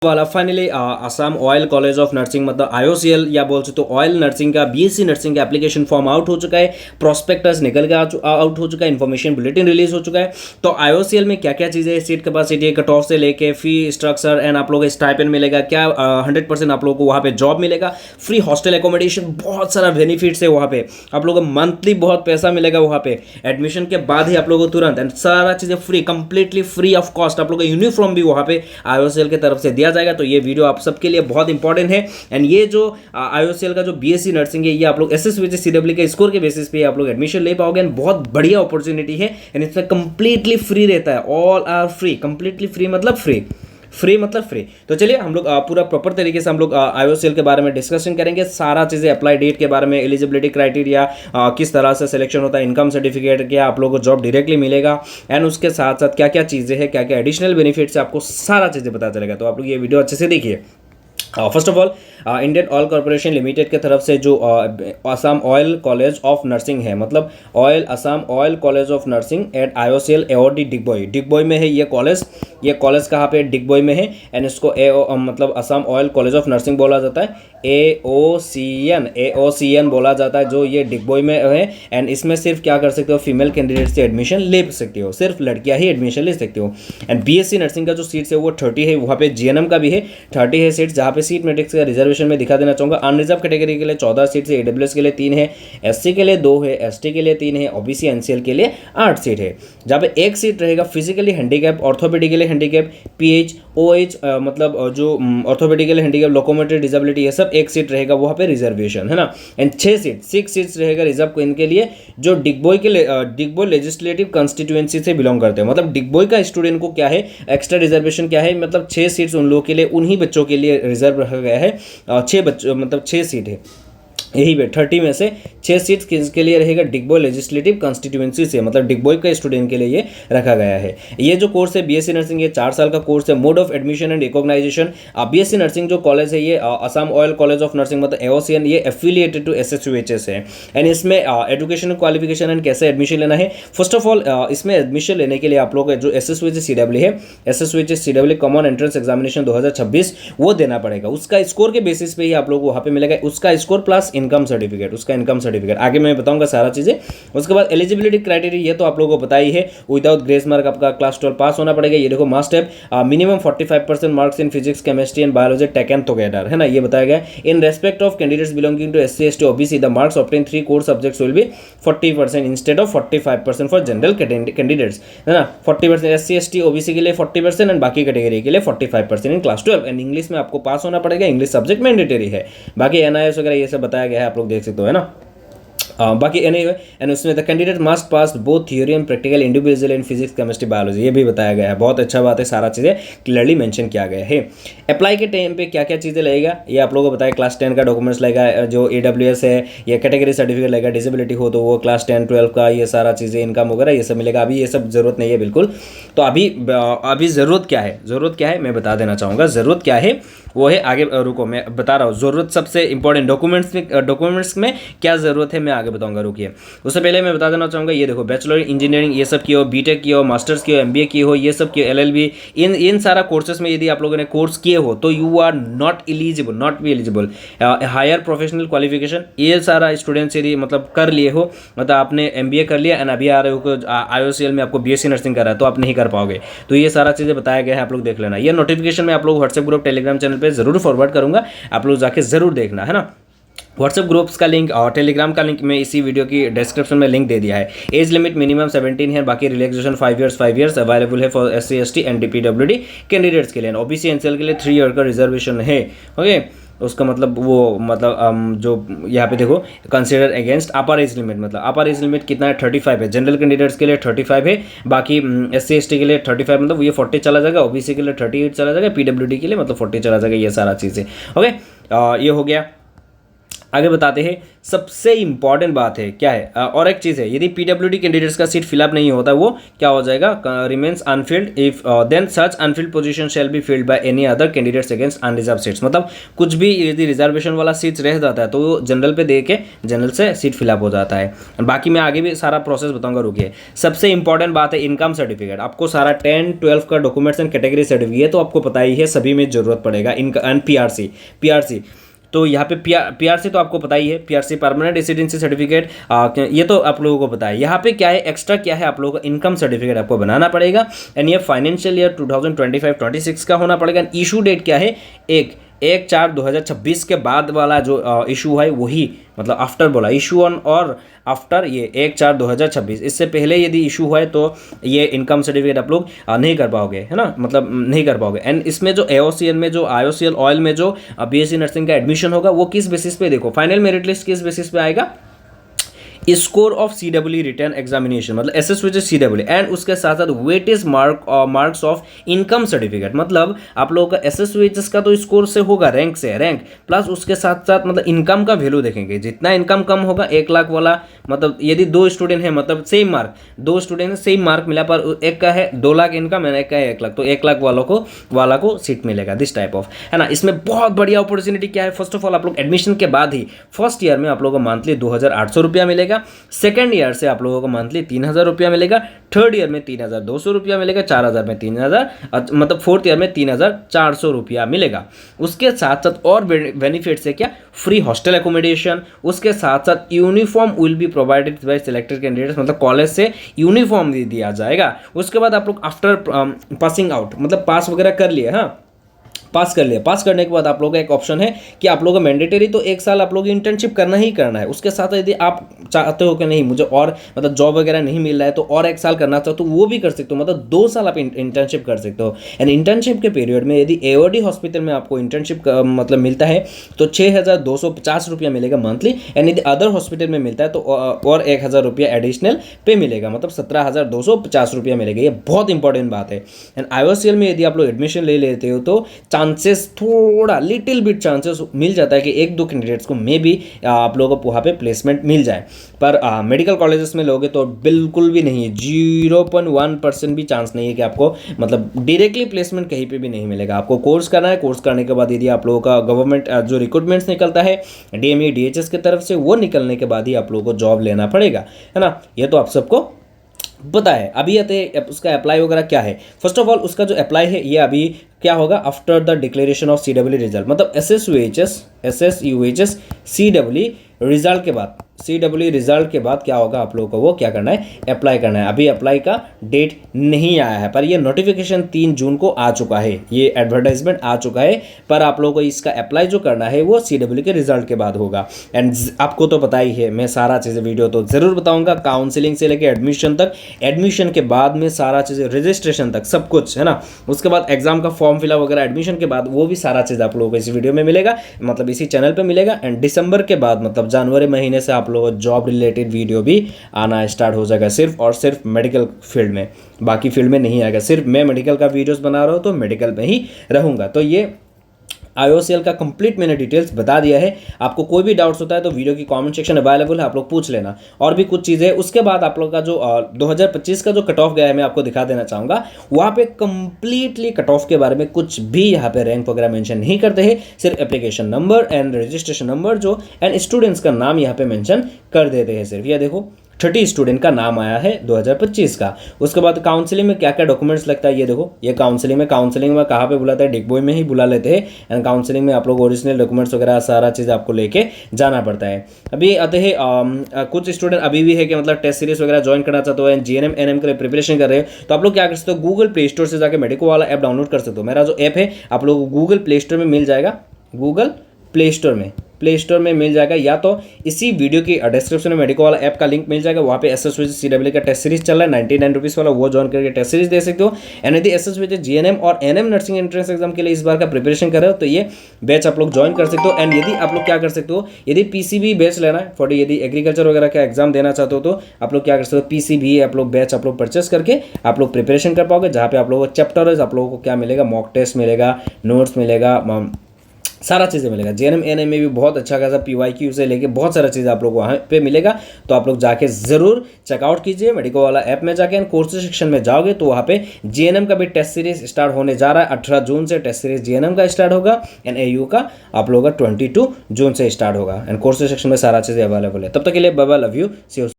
वाला finally Assam oil college of nursing मतलब IOCL या बोल सकते हो ऑयल नर्सिंग का BSc नर्सिंग का एप्लीकेशन फॉर्म आउट हो चुका है, प्रोस्पेक्टस निकल के आउट हो चुका है, इन्फॉर्मेशन बुलेटिन रिलीज हो चुका है। तो IOCL में क्या क्या चीज़ें है, सीट कैपेसिटी, कट ऑफ से लेके फी स्ट्रक्चर एंड आप लोगों को स्टाइपेंड मिलेगा क्या, 100% आप लोगों को वहाँ पे जॉब मिलेगा, फ्री हॉस्टल एकोमोडेशन, बहुत सारा बेनिफिट्स है वहाँ पे, आप लोगों को मंथली बहुत पैसा मिलेगा वहाँ पे, एडमिशन के बाद ही आप लोगों को तुरंत एंड सारा चीज़ें free, completely free of cost आप लोगों को यूनिफॉर्म भी वहाँ पे IOCL की तरफ से दिया जाएगा। तो ये वीडियो आप सबके लिए बहुत इंपॉर्टेंट है एंड ये जो IOCL का जो BSc नर्सिंग है ये आप लोग SSVJ CW के स्कोर के बेसिस पे आप लोग एडमिशन ले पाओगे एंड बहुत बढ़िया अपॉर्चुनिटी है एंड इसमें कंप्लीटली फ्री रहता है, all are free, completely free मतलब फ्री मतलब फ्री। तो चलिए हम लोग पूरा प्रॉपर तरीके से हम लोग IOCL के बारे में डिस्कशन करेंगे, सारा चीज़ें, अप्लाई डेट के बारे में, एलिजिबिलिटी क्राइटेरिया, किस तरह से सिलेक्शन होता है, इनकम सर्टिफिकेट, क्या आप लोगों को जॉब डायरेक्टली मिलेगा एंड उसके साथ साथ क्या क्या चीज़ें हैं, क्या क्या एडिशनल बेनिफिट्स है, आपको सारा चीज़ें पता चलेगा। तो आप लोग ये वीडियो अच्छे से देखिए। First of all Indian oil corporation limited की तरफ से जो Assam oil college of nursing है, मतलब Assam oil college of nursing eight IOCL AOD Digboi में है ये कॉलेज कहाँ पे, डिगबोई में है एंड इसको मतलब Assam oil college of nursing बोला जाता है, AOCN बोला जाता है, जो ये डिगबोई में है एंड इसमें सिर्फ क्या कर सकते हो, फीमेल कैंडिडेट से एडमिशन ले सकते हो, सिर्फ लड़कियां ही एडमिशन ले सकते हो एंड BSc नर्सिंग का जो सीट्स है वो 30 है, वहाँ पे GNM का भी है 30 है सीट्स, जहाँ पे सीट मैट्रिक्स का रिजर्वेशन में दिखा देना चाहूँगा। अनरिजर्व कैटेगरी के लिए 14 सीट्स है, AWS के लिए 3 है, SC के लिए 2 है, ST के लिए 3 है, OBC NCL के लिए 8 सीट है, जहाँ पे एक सीट रहेगा physically handicap, orthopaedically handicap, PH OH मतलब जो ऑर्थोपेडिकली हैंडीकैप, लोकोमोटरी डिसेबिलिटी, ये सब एक सीट रहेगा वहाँ पे रिजर्वेशन है ना एंड 6 सीट्स रहेगा रिजर्व इनके लिए जो डिगबोई लेजिस्लेटिव कॉन्स्टिट्यूएंसी से बिलोंग करते हैं, मतलब डिगबोई का स्टूडेंट को क्या है एक्स्ट्रा रिजर्वेशन क्या है, मतलब 6 सीट्स उन लोगों के लिए, उन्हीं बच्चों के लिए रिजर्व रखा गया है, 6 बच्चों मतलब 6 सीट है, यही पे 30 में से 6 सीट्स किसके लिए रहेगा, डिगबोई लेजिस्लेटिव कॉन्स्टिट्यूएंसी से, मतलब डिगबोई का स्टूडेंट के लिए ये रखा गया है। ये जो कोर्स है BSc नर्सिंग, ये 4 साल का कोर्स है। Mode of admission and recognisation, BSc nursing जो कॉलेज है ये Assam oil college of nursing मतलब AOCN, ये एफिलिएटेड टू SSVHS है एंड इसमें एजुकेशनल क्वालिफिकेशन एंड कैसे एडमिशन लेना है। फर्स्ट ऑफ ऑल इसमें एडमिशन लेने के लिए आप लोग जो SSVJ CW है, SSVJ CW common entrance examination 2026 वो देना पड़ेगा, उसका स्कोर के बेसिस पे ही आप लोग वहाँ पे मिलेगा, उसका स्कोर प्लस इनकम सर्टिफिकेट आगे मैं बताऊंगा सारा चीज़ें। उसके बाद एलिजिबिलिटी क्राइटेरिया ये तो आप लोगों को पता ही है, विदाउट ग्रेस मार्क आपका क्लास 12 पास होना पड़ेगा। ये देखो मस्ट है minimum 45% marks in physics, chemistry and biology taken together, है ना, ये बताया गया। In respect of candidates belonging to SC ST OBC the marks obtain 3 core subjects will be 40% instead of 45% for general candidates, है ना, 40% SC ST OBC के लिए 40% and बाकी कैटेगरी के लिए 45% इन क्लास 12 एंड इंग्लिश में आपको पास होना पड़ेगा, इंग्लिश सब्जेक्ट मैंडेटरी है। बाकी NIS वगैरह ये सब बताया गया है, आप लोग देख सकते हो, है ना। बाकी एंड उसमें the candidate must pass both theory and practical individual in physics chemistry biology, ये भी बताया गया है, बहुत अच्छा बात है, सारा चीज़ें क्लियरली मेंशन किया गया है। अप्लाई के टाइम पे क्या क्या चीज़ें लगेगा ये आप लोगों को बताया, क्लास 10 का डॉक्यूमेंट्स लगेगा, जो AWS है या कैटेगरी सर्टिफिकेट लगेगा, डिसेबिलिटी हो तो वो क्लास 10 12 का ये सारा चीज़ें, इनकम वगैरह ये सब मिलेगा। अभी ये सब ज़रूरत नहीं है बिल्कुल। तो अभी ज़रूरत क्या है मैं बता देना चाहूँगा, ज़रूरत क्या है वो है, आगे रुको मैं बता रहा हूँ। ज़रूरत सबसे इंपॉर्टेंट डॉक्यूमेंट्स में क्या ज़रूरत है मैं आगे बताऊँगा, रुकिए। उससे पहले मैं बता देना चाहूँगा, ये देखो बैचलर इंजीनियरिंग ये सब की हो, BTech की हो, मास्टर्स की हो, MBA की हो, ये सब की LLB, इन सारा कोर्सेज में यदि आप लोगों ने कोर्स किए हो तो you are not be eligible. Higher professional qualification ये सारा स्टूडेंट्स यदि मतलब कर लिए हो, मतलब आपने MBA कर लिया एंड अभी आ रहे हो IOCL में आपको BSc नर्सिंग करा है तो आप नहीं कर पाओगे, तो ये सारा चीज़ें बताया गया है, आप लोग देख लेना। ये नोटिफिकेशन मैं आप लोग व्हाट्सएप ग्रुप टेलीग्राम चैनल पे जरूर फॉरवर्ड करूँगा, आप लोग जाके जरूर देखना, है ना। व्हाट्सएप ग्रुप्स का लिंक और टेलीग्राम का लिंक मैं इसी वीडियो की डिस्क्रिप्शन में लिंक दे दिया है। एज लिमिट मिनिमम 17 है, बाकी रिलैक्सेशन 5 इयर्स अवेलेबल है for SC ST and DPWD candidates के लिए। OBC NCL के लिए 3 ईयर का रिजर्वेशन है, ओके। उसका मतलब जो यहाँ पे देखो कंसिडर अगेंस्ट अपर एज लिमिट, मतलब अपर एज लिमिट कितना है 35 है, जनरल कैंडिडेट्स के लिए 35 है, बाकी SC ST के लिए 35 मतलब ये 40 चला जाएगा, OBC के लिए 38 चला जाएगा, PWD के लिए मतलब 40 चला जाएगा, ये सारा चीज़ें, ओके। ये हो गया। आगे बताते हैं, सबसे इंपॉर्टेंट बात है क्या है, और एक चीज़ है, यदि पीडब्ल्यूडी कैंडिडेट्स का सीट फिलअप नहीं होता वो क्या हो जाएगा, remains unfilled if then such unfilled position shall be filled by any other candidates against unreserve seats. मतलब कुछ भी यदि रिजर्वेशन वाला सीट्स रह जाता है तो वो जनरल पे दे के जनरल से सीट फिलअप हो जाता है। बाकी मैं आगे भी सारा प्रोसेस बताऊंगा, रुकिए। सबसे इंपॉर्टेंट बात है इनकम सर्टिफिकेट। आपको सारा 10 12 का डॉक्यूमेंट्स एंड कैटेगरी सर्टिफिकेट तो आपको पता ही है, सभी में जरूरत पड़ेगा। इनका पीआरसी तो यहाँ पे पीआरसी तो आपको पता ही है, पीआरसी परमानेंट रेसिडेंसी सर्टिफिकेट, ये तो आप लोगों को पता है। यहाँ पे क्या है, एक्स्ट्रा क्या है, आप लोगों को इनकम सर्टिफिकेट आपको बनाना पड़ेगा। एंड ये फाइनेंशियल ईयर 2025-26 का होना पड़ेगा। इशू डेट क्या है, 1/4/2026 के बाद वाला जो इशू है वही, मतलब आफ्टर बोला, इशू ऑन और आफ्टर ये 1/4/2026। इससे पहले यदि इशू है तो ये इनकम सर्टिफिकेट आप लोग नहीं कर पाओगे, है ना, मतलब नहीं कर पाओगे। एंड इसमें जो AOCL में, जो IOCL ऑयल में जो BSc नर्सिंग का एडमिशन होगा वो किस बेसिस पे, देखो फाइनल मेरिट लिस्ट किस बेसिस पे आएगा, score of CWE return examination, मतलब SSVG CWE, एंड उसके साथ साथ weightage marks of income certificate. मतलब आप लोगों का SSVG का तो स्कोर से होगा, रैंक से, रैंक प्लस उसके साथ साथ मतलब इनकम का वैल्यू देखेंगे। जितना इनकम कम होगा, 1 लाख वाला, मतलब यदि 2 स्टूडेंट है, मतलब सेम मार्क, 2 स्टूडेंट है सेम मार्क मिला, पर एक का है 2 लाख इनकम है, एक का है 1 लाख, तो 1 लाख वाला को सीट मिलेगा, दिस टाइप ऑफ, है ना। इसमें बहुत बढ़िया अपॉर्चुनिटी क्या है, फर्स्ट ऑफ ऑल आप लोग एडमिशन के बाद ही फर्स्ट ईयर में आप लोगों को मंथली 2,800 रुपया मिलेगा, सेकेंड ईयर से आप लोगों को मंथली 3,000 रुपया मिलेगा, थर्ड ईयर में 3,200 रुपया मिलेगा, 4,000 में 3,000, मतलब फोर्थ ईयर में 3,400 रुपया मिलेगा। उसके साथ साथ और बेनिफिट्स है क्या, फ्री हॉस्टल एकोमोडेशन, उसके साथ साथ uniform will be provided by selected candidates, मतलब कॉलेज से यूनिफॉर्म भी दिया जाएगा। उसके बाद आप लोग आफ्टर पासिंग आउट, मतलब पास वगैरह कर लिए, हाँ पास कर लिया, पास करने के बाद आप लोगों का एक ऑप्शन है कि आप लोगों को मैंडेटरी तो 1 साल आप लोग इंटर्नशिप करना ही करना है। उसके साथ यदि आप चाहते हो कि नहीं मुझे और मतलब जॉब वगैरह नहीं मिल रहा है तो और 1 साल करना चाहो तो वो भी कर सकते हो, मतलब 2 साल आप इंटर्नशिप कर सकते हो। एंड इंटर्नशिप के पीरियड में यदि AOD हॉस्पिटल में आपको इंटर्नशिप मतलब मिलता है तो 6,250 रुपया मिलेगा मंथली, एंड यदि अदर हॉस्पिटल में मिलता है तो और 1,000 रुपया एडिशनल पे मिलेगा, मतलब 17,250 रुपया मिलेगा। ये बहुत इंपॉर्टेंट बात है। एंड IOCL में यदि आप लोग एडमिशन ले लेते हो तो चांसेस थोड़ा लिटिल बिट चांसेस मिल जाता है कि 1-2 कैंडिडेट्स को मे बी आप लोगों को वहाँ पे प्लेसमेंट मिल जाए, पर मेडिकल कॉलेजेस में लोगे तो बिल्कुल भी नहीं है, 0.1% भी चांस नहीं है कि आपको मतलब डायरेक्टली प्लेसमेंट कहीं पे भी नहीं मिलेगा। आपको कोर्स करना है, कोर्स करने के बाद यदि आप लोगों का गवर्नमेंट जो रिक्रूटमेंट्स निकलता है DME DHS की तरफ से, वो निकलने के बाद ही आप लोगों को जॉब लेना पड़ेगा, है ना। ये तो आप सबको पता है। अभी आते उसका अप्लाई वगैरह क्या है, फर्स्ट ऑफ ऑल उसका जो अप्लाई है ये अभी क्या होगा, after the declaration of CWE result, मतलब SSUHS CWE रिजल्ट के बाद, CWE रिजल्ट के बाद क्या होगा, आप लोगों को वो क्या करना है, अप्लाई करना है। अभी अप्लाई का डेट नहीं आया है, पर ये नोटिफिकेशन 3 जून को आ चुका है, ये एडवर्टाइजमेंट आ चुका है, पर आप लोगों को इसका अप्लाई जो करना है वो CWE के रिजल्ट के बाद होगा। एंड आपको तो पता ही है, मैं सारा चीज़ें वीडियो तो ज़रूर बताऊंगा, काउंसिलिंग से लेकर एडमिशन तक, एडमिशन के बाद में सारा चीज़ें, रजिस्ट्रेशन तक सब कुछ, है ना। उसके बाद एग्जाम का फॉर्म फिलअप वगैरह एडमिशन के बाद, वो भी सारा चीज़ आप लोगों को इस वीडियो में मिलेगा, मतलब इसी चैनल पर मिलेगा। एंड दिसंबर के बाद मतलब जनवरी महीने से आप लोगों को जॉब रिलेटेड वीडियो भी आना स्टार्ट हो जाएगा, सिर्फ और सिर्फ मेडिकल फील्ड में, बाकी फील्ड में नहीं आएगा। सिर्फ मैं मेडिकल का वीडियोस बना रहा हूँ तो मेडिकल में ही रहूँगा। तो ये IOCL का कंप्लीट मैंने डिटेल्स बता दिया है। आपको कोई भी डाउट्स होता है तो वीडियो की कमेंट सेक्शन अवेलेबल है, आप लोग पूछ लेना। और भी कुछ चीज़ें उसके बाद आप लोग का जो 2025 का जो कट ऑफ गया है मैं आपको दिखा देना चाहूँगा। वहाँ पे कंप्लीटली कट ऑफ के बारे में कुछ भी यहाँ पे रैंक वगैरह मेंशन नहीं करते हैं, सिर्फ application number and registration number जो एंड स्टूडेंट्स का नाम यहाँ पे मेंशन कर देते हैं सिर्फ। ये देखो 30 स्टूडेंट का नाम आया है 2025 का। उसके बाद काउंसलिंग में क्या क्या डॉक्यूमेंट्स लगता है, ये देखो, ये काउंसलिंग में कहाँ पे बुलाता है, डिगबोई में ही बुला लेते हैं। एंड काउंसलिंग में आप लोग ओरिजिनल डॉक्यूमेंट्स वगैरह सारा चीज़ आपको लेके जाना पड़ता है। अभी आते हैं कुछ स्टूडेंट अभी भी है कि मतलब टेस्ट सीरीज वगैरह ज्वाइन करना चाहते हो, GNM NM के लिए प्रिपरेशन कर रहे हैं, तो आप लोग क्या कर सकते हो, गूगल प्ले स्टोर से जाकर मेडिको वाला ऐप डाउनलोड कर सकते हो। मेरा जो ऐप है आप लोग गूगल प्ले स्टोर में मिल जाएगा, गूगल प्ले स्टोर में मिल जाएगा, या तो इसी वीडियो की डिस्क्रिप्शन में मेडिको वाला ऐप का लिंक मिल जाएगा। वहाँ पे SSVG CWE का टेस्ट सीरीज चल रहा है 99 रुपीज़ वाला, वो ज्वाइन करके टेस्ट सीरीज दे सकते हो। एंड यदि SSVG GNM और NM नर्सिंग एंट्रेंस एग्जाम के लिए इस बार का प्रिपरेशन कर रहे हो तो ये बैच आप लोग ज्वाइन कर सकते हो। एंड यदि आप लोग क्या कर सकते हो, यदि PCB बैच लेना है फॉर यदि एग्रीकल्चर वगैरह का एग्जाम देना चाहते हो तो आप लोग क्या कर सकते हो, PCB आप लोग बैच आप लोग परचेस करके आप लोग प्रिपरेशन कर पाओगे, जहाँ पे आप लोगों को चैप्टर आप लोगों को क्या मिलेगा, मॉक टेस्ट मिलेगा, नोट्स मिलेगा, सारा चीज़ें मिलेगा। जेएनएम एएनएम में भी बहुत अच्छा खासा पीवाईक्यू से लेके बहुत सारा चीज़ आप लोग को वहाँ पे मिलेगा। तो आप लोग जाके ज़रूर चेकआउट कीजिए मेडिको वाला ऐप में जाके। एंड कोर्सेज सेक्शन में जाओगे तो वहाँ पे जेएनएम का भी टेस्ट सीरीज स्टार्ट होने जा रहा है। 18 जून से टेस्ट सीरीज जेएनएम का स्टार्ट होगा एंड एयू का आप लोगों का 22 जून से स्टार्ट होगा। एंड कोर्सेज सेक्शन में सारा चीज़ें अवेलेबल है। तब तक के लिए bye bye, love you, see you.